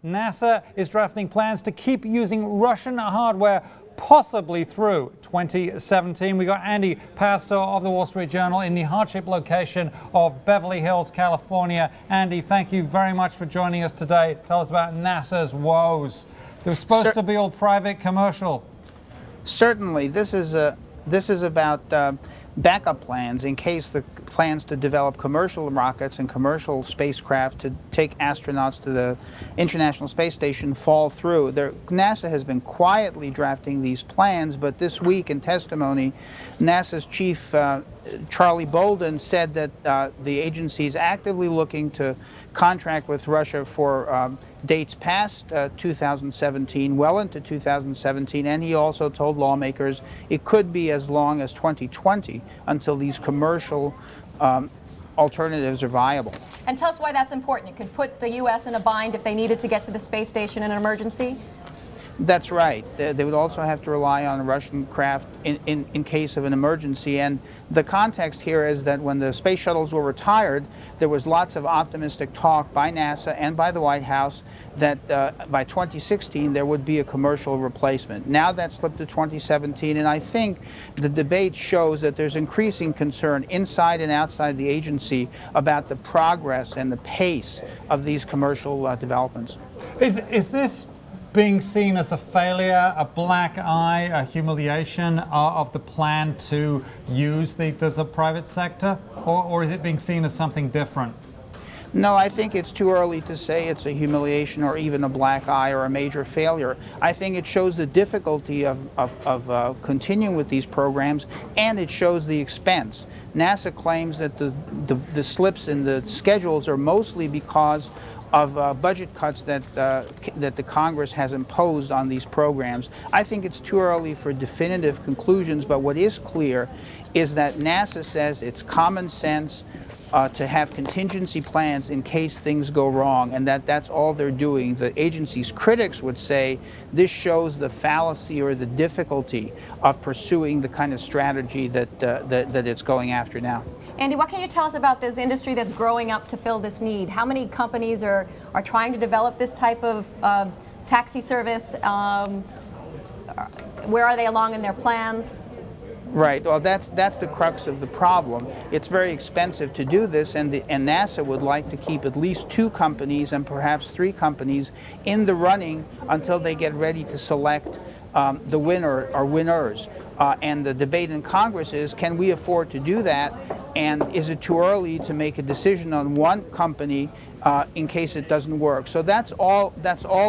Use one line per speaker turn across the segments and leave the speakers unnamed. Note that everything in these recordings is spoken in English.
NASA is drafting plans to keep using Russian hardware possibly through 2017. We got Andy Pasztor of the Wall Street Journal in the hardship location of Beverly Hills, California. Andy, thank you very much for joining us today. Tell us about NASA's woes. They were supposed to be all private, commercial.
Certainly. This is about backup plans in case the plans to develop commercial rockets and commercial spacecraft to take astronauts to the International Space Station fall through. NASA has been quietly drafting these plans, but this week in testimony, NASA's chief Charlie Bolden said that the agency is actively looking to contract with Russia for dates past 2017, well into 2017, and he also told lawmakers it could be as long as 2020 until these commercial alternatives are viable.
And tell us why that's important. It could put the U.S. in a bind if they needed to get to the space station in an emergency?
That's right. They would also have to rely on a Russian craft in case of an emergency. And the context here is that when the space shuttles were retired, there was lots of optimistic talk by NASA and by the White House that by 2016 there would be a commercial replacement. Now that's slipped to 2017, and I think the debate shows that there's increasing concern inside and outside the agency about the progress and the pace of these commercial developments.
Is this being seen as a failure, a black eye, a humiliation of the plan to use the private sector, or is it being seen as something different?
No, I think it's too early to say it's a humiliation or even a black eye or a major failure. I think it shows the difficulty of continuing with these programs, and it shows the expense. NASA claims that the slips in the schedules are mostly because of budget cuts that the Congress has imposed on these programs. I think it's too early for definitive conclusions, but what is clear is that NASA says it's common sense to have contingency plans in case things go wrong, and that's all they're doing. The agency's critics would say this shows the fallacy or the difficulty of pursuing the kind of strategy that it's going after now.
Andy, what can you tell us about this industry that's growing up to fill this need? How many companies are trying to develop this type of taxi service? Where are they along in their plans?
Right. Well, that's the crux of the problem. It's very expensive to do this, and NASA would like to keep at least 2 companies and perhaps 3 companies in the running until they get ready to select the winner or winners. And the debate in Congress is, can we afford to do that? And is it too early to make a decision on one company in case it doesn't work? So that's all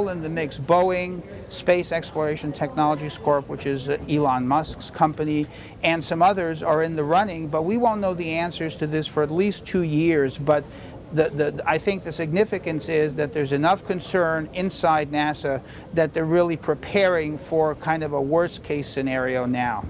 in the mix. Boeing, Space Exploration Technologies Corp., which is Elon Musk's company, and some others are in the running, but we won't know the answers to this for at least 2 years. But I think the significance is that there's enough concern inside NASA that they're really preparing for kind of a worst case scenario now.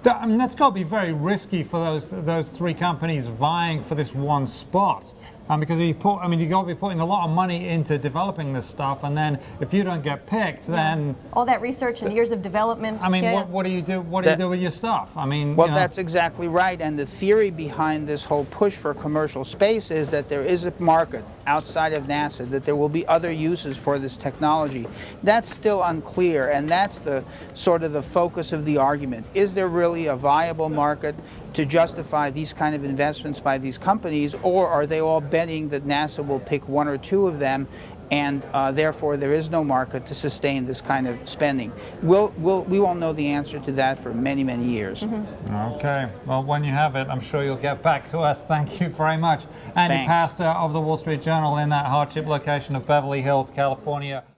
I mean, that's got to be very risky for those 3 companies vying for this one spot. Because you've got to be putting a lot of money into developing this stuff, and then if you don't get picked, then
all that research and years of development.
I mean, what do you do? What do you do with your stuff? I mean,
well, that's exactly right. And the theory behind this whole push for commercial space is that there is a market outside of NASA, that there will be other uses for this technology. That's still unclear, and that's the sort of the focus of the argument. Is there really a viable market to justify these kind of investments by these companies, or are they all betting that NASA will pick 1 or 2 of them, and therefore there is no market to sustain this kind of spending? We won't know the answer to that for many, many years.
Mm-hmm.
Okay. Well, when you have it, I'm sure you'll get back to us. Thank you very much. Andy Pasztor of the Wall Street Journal in that hardship location of Beverly Hills, California.